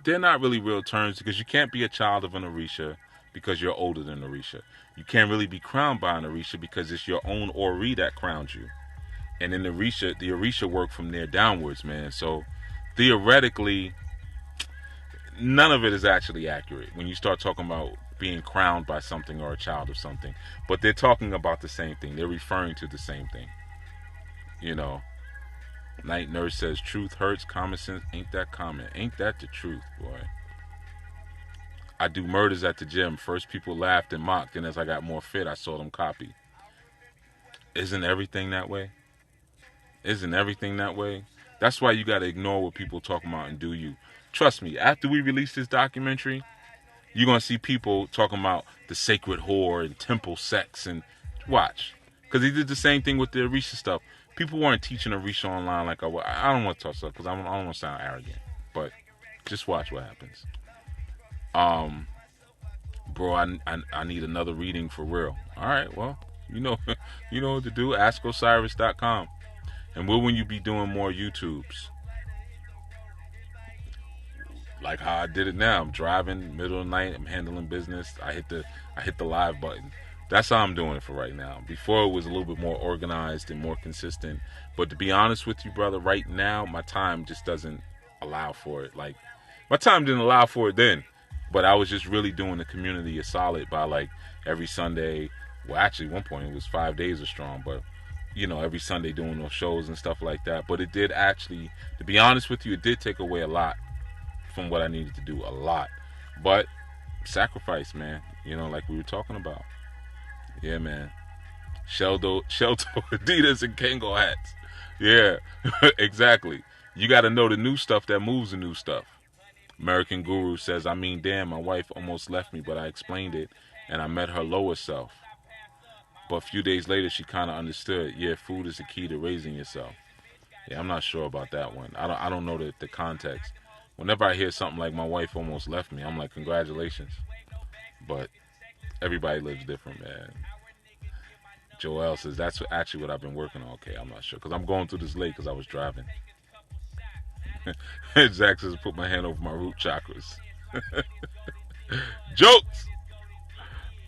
they're not really real terms because you can't be a child of an Orisha because you're older than Orisha. You can't really be crowned by an Orisha because it's your own Ori that crowns you. And then the Orisha work from there downwards, man. So theoretically, none of it is actually accurate when you start talking about being crowned by something or a child of something. But they're talking about the same thing. They're referring to the same thing. You know, Night Nurse says, truth hurts, common sense ain't that common. Ain't that the truth, boy? I do murders at the gym. First people laughed and mocked, and as I got more fit, I saw them copy. Isn't everything that way? Isn't everything that way? That's why you gotta ignore what people talking about and do you. Trust me, after we release this documentary, you're gonna see people talking about the sacred whore and temple sex and watch. Because he did the same thing with the Arisha stuff. People weren't teaching Arisha online like I was. I don't want to talk stuff because I don't want to sound arrogant. But just watch what happens. Bro, I need another reading for real. All right, well, you know you know what to do. AskOsiris.com. And when you be doing more YouTubes? Like how I did it now. I'm driving, middle of the night, I'm handling business. I hit the live button. That's how I'm doing it for right now. Before it was a little bit more organized and more consistent. But to be honest with you, brother, right now my time just doesn't allow for it. Like my time didn't allow for it then. But I was just really doing the community a solid by like every Sunday. Well, actually, at one point it was 5 days of strong, but you know, every Sunday doing those shows and stuff like that. But it did actually, to be honest with you, it did take away a lot from what I needed to do, a lot. But sacrifice, man. You know, like we were talking about. Yeah, man. Sheldo, Adidas, and Kango hats. Yeah, exactly. You got to know the new stuff that moves the new stuff. American Guru says, I mean, damn, my wife almost left me, but I explained it, and I met her lower self. But a few days later, she kind of understood, yeah, food is the key to raising yourself. Yeah, I'm not sure about that one. I don't know the context. Whenever I hear something like my wife almost left me, I'm like, congratulations. But everybody lives different, man. Joel says, that's actually what I've been working on. Okay, I'm not sure. Because I'm going through this late because I was driving. Zach says, put my hand over my root chakras. Jokes!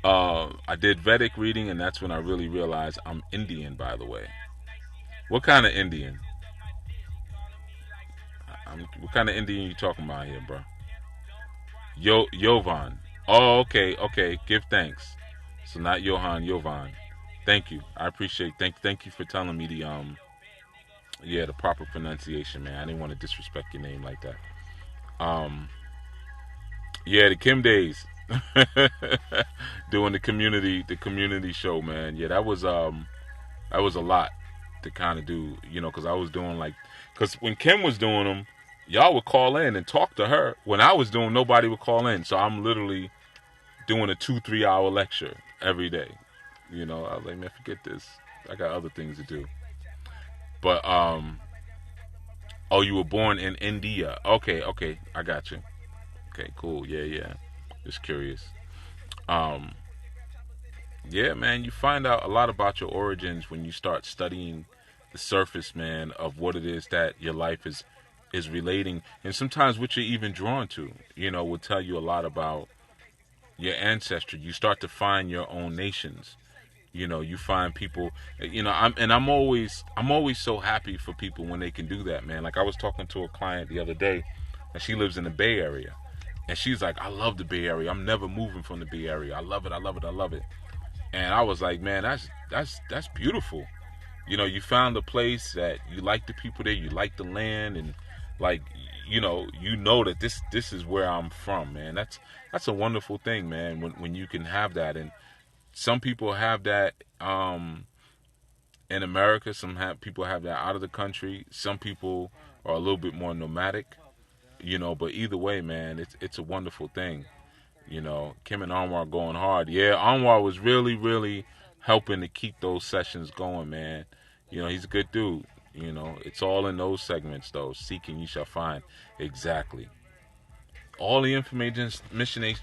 I did Vedic reading, and that's when I really realized I'm Indian, by the way. What kind of Indian? What kind of Indian you talking about here, bro? Yovan. Oh, okay. Give thanks. So not Johan, Yovan. Thank you. I appreciate. Thank you for telling me the proper pronunciation, man. I didn't want to disrespect your name like that. The Kim days. Doing the community show, man. Yeah, that was a lot to kind of do, you know, because I was doing because when Kim was doing them, y'all would call in and talk to her. When I was doing, nobody would call in, so I'm literally doing a 2-3 hour lecture every day. You know, I was like, man, forget this. I got other things to do. But oh, you were born in India. Okay, I got you. Okay, cool. Yeah. Just curious. Yeah, man, you find out a lot about your origins when you start studying the surface, man, of what it is that your life is relating, and sometimes what you're even drawn to, you know, will tell you a lot about your ancestry. You start to find your own nations. You know, you find people, you know, I'm always so happy for people when they can do that, man. Like I was talking to a client the other day, and she lives in the Bay Area. And she's like, I love the Bay Area. I'm never moving from the Bay Area. I love it. And I was like, man, that's beautiful. You know, you found a place that you like the people there, you like the land, and like, you know that this is where I'm from, man. That's a wonderful thing, man, when you can have that. And some people have that in America. People have that out of the country. Some people are a little bit more nomadic. You know, but either way, man, it's a wonderful thing. You know, Kim and Anwar going hard. Yeah, Anwar was really, really helping to keep those sessions going, man. You know, he's a good dude. You know, it's all in those segments, though. Seeking, you shall find. Exactly. All the information,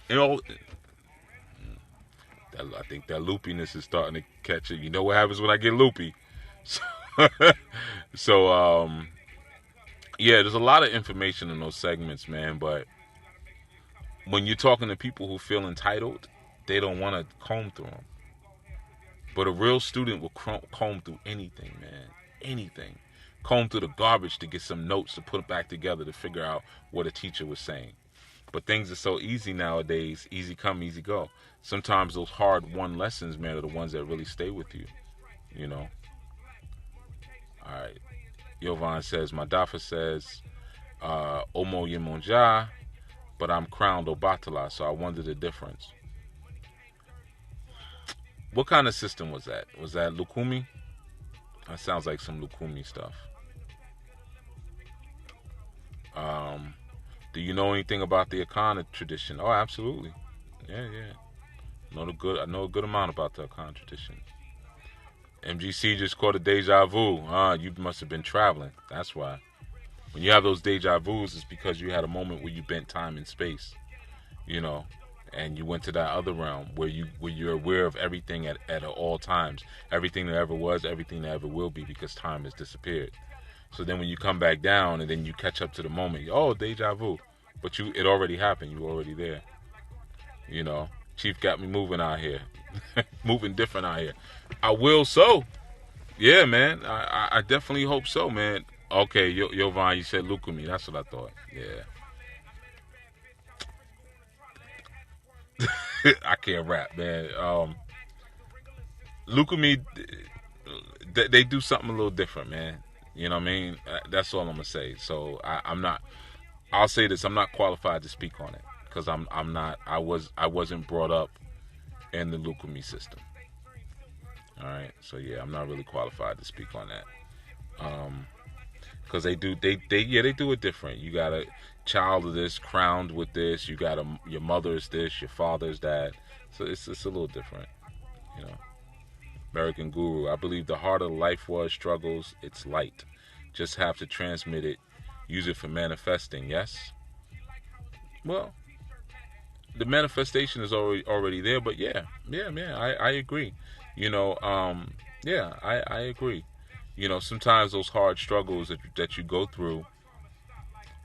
you know, I think that loopiness is starting to catch it. You know what happens when I get loopy? So yeah, there's a lot of information in those segments, man, but when you're talking to people who feel entitled, they don't want to comb through them. But a real student will comb through anything, man. Anything. Comb through the garbage to get some notes to put back together to figure out what a teacher was saying. But things are so easy nowadays. Easy come, easy go. Sometimes those hard-won lessons, man, are the ones that really stay with you. You know? All right. Yovan says, Madafa says, Omo Yemonja. but I'm crowned Obatala, so I wonder the difference. What kind of system was that? Was that Lukumi? That sounds like some Lukumi stuff. Um, do you know anything about the Akan tradition? Oh, absolutely. Yeah, yeah. I know a good amount about the Akan tradition. MGC just caught a deja vu. You must have been traveling. That's why. When you have those deja vus, it's because you had a moment where you bent time and space, you know, and you went to that other realm where you're aware of everything at all times, everything that ever was, everything that ever will be, because time has disappeared. So then when you come back down and then you catch up to the moment, oh, deja vu, but it already happened. You were already there. You know, Chief got me moving out here, moving different out here. I will so. Yeah, man. I definitely hope so, man. Okay, Yovan, you said Lukumi. That's what I thought. Yeah. I can't rap, man. Lukumi, they do something a little different, man. You know what I mean? That's all I'm gonna say. So I'm not. I'll say this: I'm not qualified to speak on it because I'm not. I wasn't brought up in the Lukumi system. All right. So yeah, I'm not really qualified to speak on that. Because they do it different. You got a child of this crowned with this. You got your mother's this, your father's that. So it's a little different, you know. American Guru. I believe the harder life was struggles, it's light. Just have to transmit it, use it for manifesting. Yes. Well, the manifestation is already there. But yeah. I agree. You know. Yeah, I agree. You know, sometimes those hard struggles that you go through,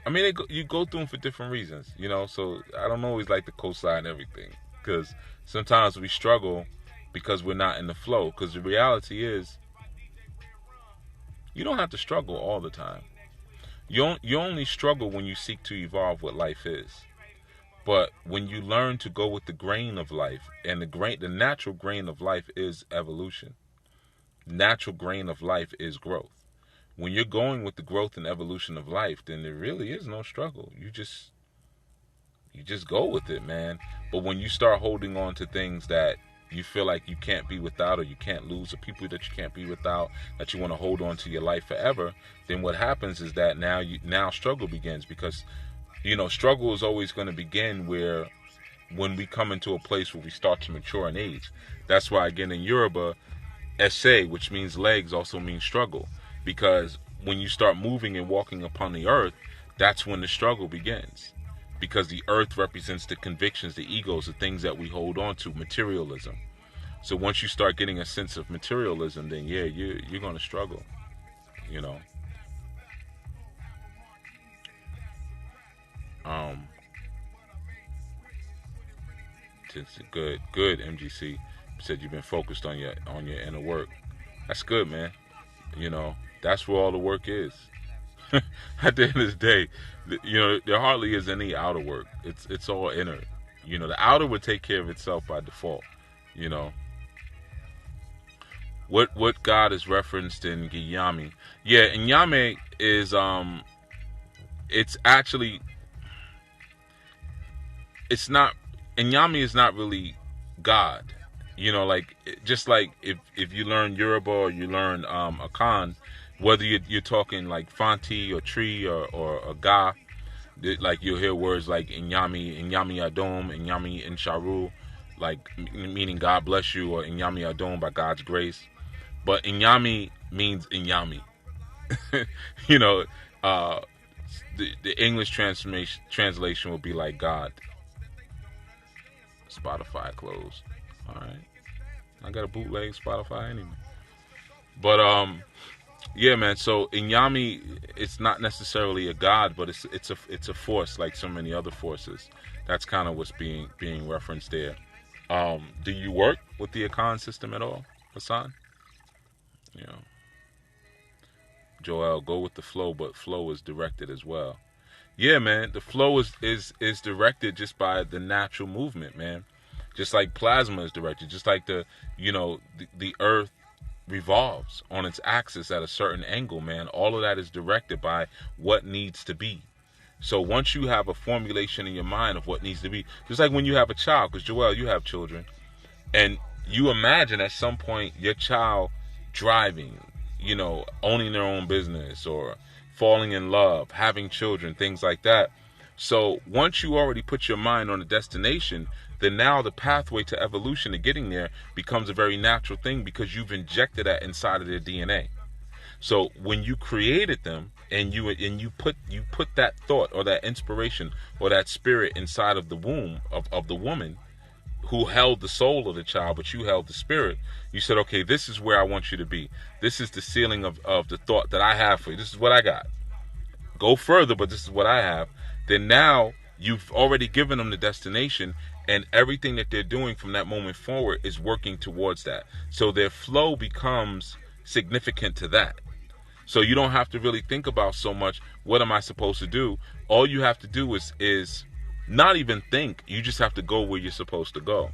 I mean, you go through them for different reasons, you know, so I don't always like to co-sign everything, because sometimes we struggle because we're not in the flow, because the reality is, you don't have to struggle all the time. You only struggle when you seek to evolve what life is. But when you learn to go with the grain of life, and the natural grain of life is evolution. Natural grain of life is growth. When you're going with the growth and evolution of life, then there really is no struggle. You just go with it, man. But when you start holding on to things that you feel like you can't be without, or you can't lose, or people that you can't be without, that you want to hold on to your life forever, then what happens is that now struggle begins, because you know, struggle is always going to begin when we come into a place where we start to mature in age. That's why, again, in Yoruba, Ese, which means legs, also means struggle. Because when you start moving and walking upon the earth, that's when the struggle begins. Because the earth represents the convictions, the egos, the things that we hold on to, materialism. So once you start getting a sense of materialism, then yeah, you're going to struggle, you know. Good, MGC. Said you've been focused on your inner work. That's good, man. You know, that's where all the work is. At the end of the day, you know, there hardly is any outer work. It's all inner. You know, the outer would take care of itself by default. You know, what God is referenced in Giyami? Yeah, Nyame is it's actually, it's not. Nyame is not really God. You know, like, just like if you learn Yoruba or you learn Akan, whether you're talking like Fanti or Tree or Ga, like you'll hear words like Inyami Adom, Inyami Insharu, like meaning God bless you, or Inyami Adom, by God's grace. But Inyami means Inyami. You know, the English translation will be like God. Spotify closed. All right. I got a bootleg Spotify anyway. But yeah, man. So Inyami, it's not necessarily a god, but it's a force, like so many other forces. That's kind of what's being referenced there. Do you work with the Akan system at all, Hassan? You know, Joel, go with the flow, but flow is directed as well. Yeah, man. The flow is directed just by the natural movement, man. Just like plasma is directed, just like the earth revolves on its axis at a certain angle, man. All of that is directed by what needs to be. So once you have a formulation in your mind of what needs to be, just like when you have a child, because Joel, you have children, and you imagine at some point your child driving, owning their own business or falling in love, having children, things like that. So once you already put your mind on a destination, then now the pathway to evolution to getting there becomes a very natural thing because you've injected that inside of their DNA. So when you created them and you put that thought or that inspiration or that spirit inside of the womb of the woman who held the soul of the child, but you held the spirit, you said, okay, this is where I want you to be. This is the ceiling of the thought that I have for you. This is what I got. Go further, but this is what I have. Then now you've already given them the destination, and everything that they're doing from that moment forward is working towards that. So their flow becomes significant to that. So you don't have to really think about so much, what am I supposed to do? All you have to do is not even think. You just have to go where you're supposed to go.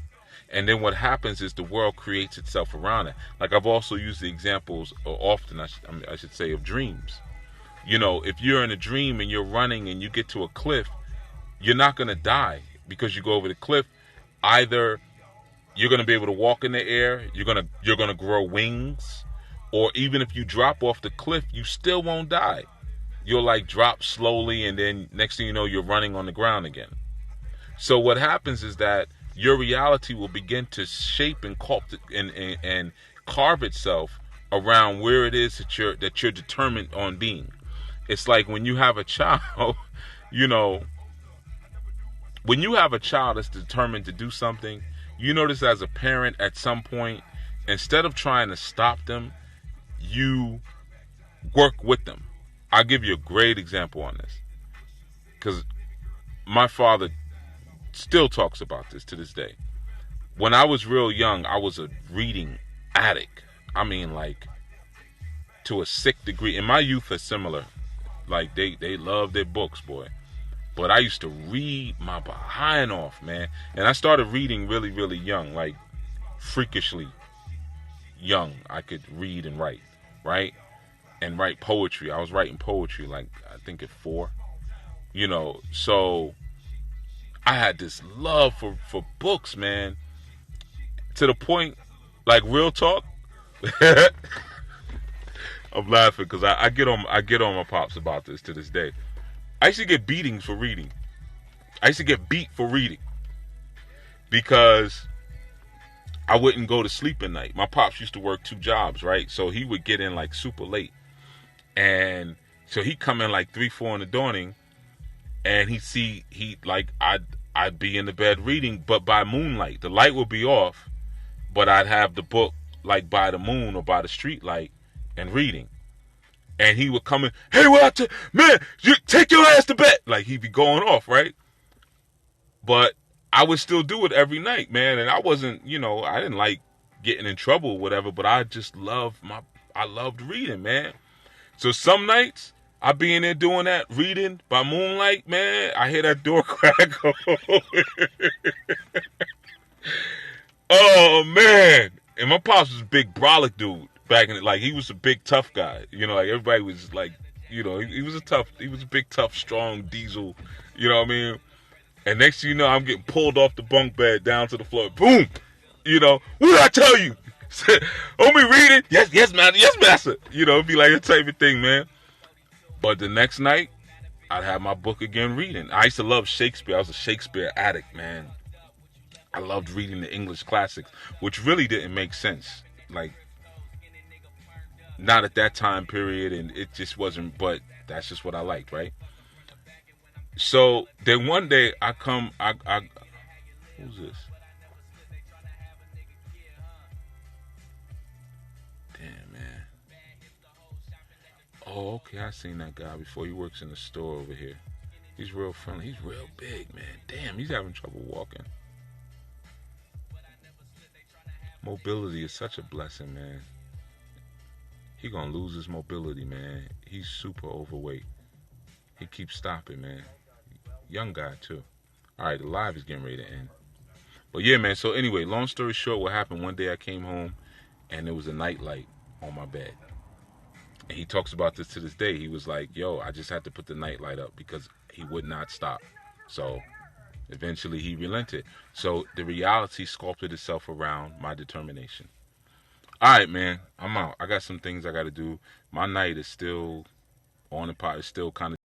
And then what happens is the world creates itself around it. Like I've also used the examples often, I should say, of dreams. If you're in a dream and you're running and you get to a cliff, you're not going to die because you go over the cliff. Either you're going to be able to walk in the air, you're going to grow wings, or even if you drop off the cliff, you still won't die. You'll like drop slowly, and then next thing you know, you're running on the ground again. So what happens is that your reality will begin to shape and carve itself around where it is that you're determined on being. It's like when you have a child, when you have a child that's determined to do something, you notice as a parent at some point, instead of trying to stop them, you work with them. I'll give you a great example on this, because my father still talks about this to this day. When I was real young, I was a reading addict. I mean, like, to a sick degree. And my youth are similar. Like, they love their books, boy. But I used to read my behind off, man. And I started reading really, really young, like freakishly young. I could read and write, right? And write poetry. I was writing poetry, like, I think at 4. So I had this love for books, man. To the point, like, real talk. I'm laughing because I get on my pops about this to this day. I used to get beatings for reading. I used to get beat for reading because I wouldn't go to sleep at night. My pops used to work 2 jobs, right? So he would get in like super late, and so he'd come in like 3, 4 in the dawning, and I'd be in the bed reading, but by moonlight. The light would be off, but I'd have the book like by the moon or by the street light and reading. And he would come in, hey, man, you take your ass to bed. Like, he'd be going off, right? But I would still do it every night, man. And I wasn't, I didn't like getting in trouble or whatever, but I just loved reading, man. So some nights I'd be in there doing that, reading by moonlight, man. I hear that door crack. Oh, man. And my pops was a big brolic dude. Back in it, like, he was a big tough guy, like everybody was like, he was a big tough strong diesel, what I mean? And next thing you know, I'm getting pulled off the bunk bed down to the floor, boom, what did I tell you? Oh, me reading? Yes, master. It'd be like that type of thing, man. But the next night, I'd have my book again reading. I used to love Shakespeare. I was a Shakespeare addict, man. I loved reading the English classics, which really didn't make sense, like, not at that time period, and it just wasn't, but that's just what I liked, right? So then one day who's this? Damn, man. Oh, okay, I seen that guy before. He works in the store over here. He's real friendly. He's real big, man. Damn, he's having trouble walking. Mobility is such a blessing, man. He gonna lose his mobility, man. He's super overweight. He keeps stopping, man. Young guy, too. Alright, the live is getting ready to end. But yeah, man, so anyway, long story short, what happened, one day I came home and there was a night light on my bed. And he talks about this to this day. He was like, yo, I just had to put the night light up because he would not stop. So eventually he relented. So the reality sculpted itself around my determination. All right, man, I'm out. I got some things I got to do. My night is still on the pot. It's still kind of